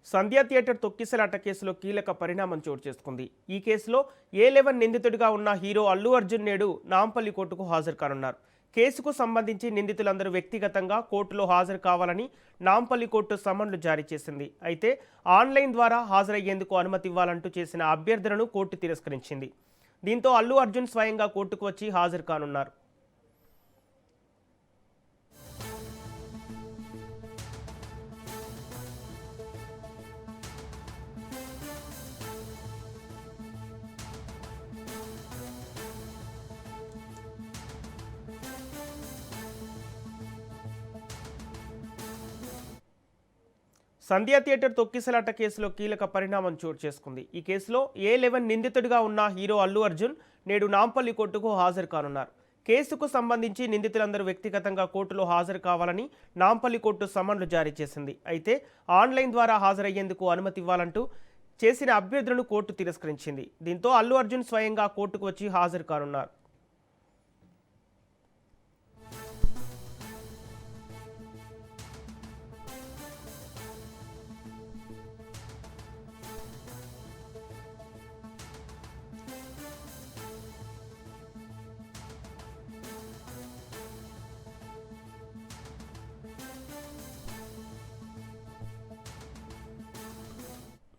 సంధ్యా theatre తొక్కిసలాట కేసులో కీలక పరిణామం చోటు చేసుకుంది. ఈ కేసులో A11 నిందితుడిగా ఉన్న హీరో అల్లు అర్జున్ నేడు నాంపల్లి కోర్టుకు హాజరు కానున్నారు. కేసుకు సంబంధించి నిందితులందరూ వ్యక్తిగతంగా కోర్టులో హాజరు కావాలని నాంపల్లి కోర్టు సమన్లు జారీ చేసింది. అయితే ఆన్లైన్ ద్వారా హాజరయ్యేందుకు అనుమతి ఇవ్వాలంటూ చేసిన అభ్యర్థనను కోర్టు తిరస్కరించింది. దీంతో అల్లు అర్జున్ స్వయంగా కోర్టుకు వచ్చి హాజరు కానున్నారు. సంధ్యా థియేటర్ తొక్కిసలాట కేసులో కీలక పరిణామం చోటు చేసుకుంది. ఈ కేసులో A11 నిందితుడిగా ఉన్న హీరో అల్లు అర్జున్ నేడు నాంపల్లి కోర్టుకు హాజరు కానున్నారు. కేసుకు సంబంధించి నిందితులందరూ వ్యక్తిగతంగా కోర్టులో హాజరు కావాలని నాంపల్లి కోర్టు సమన్లు జారీ చేసింది. అయితే ఆన్లైన్ ద్వారా హాజరయ్యేందుకు అనుమతి ఇవ్వాలంటూ చేసిన అభ్యర్థనను కోర్టు తిరస్కరించింది. దీంతో అల్లు అర్జున్ స్వయంగా కోర్టుకు వచ్చి హాజరు కానున్నారు.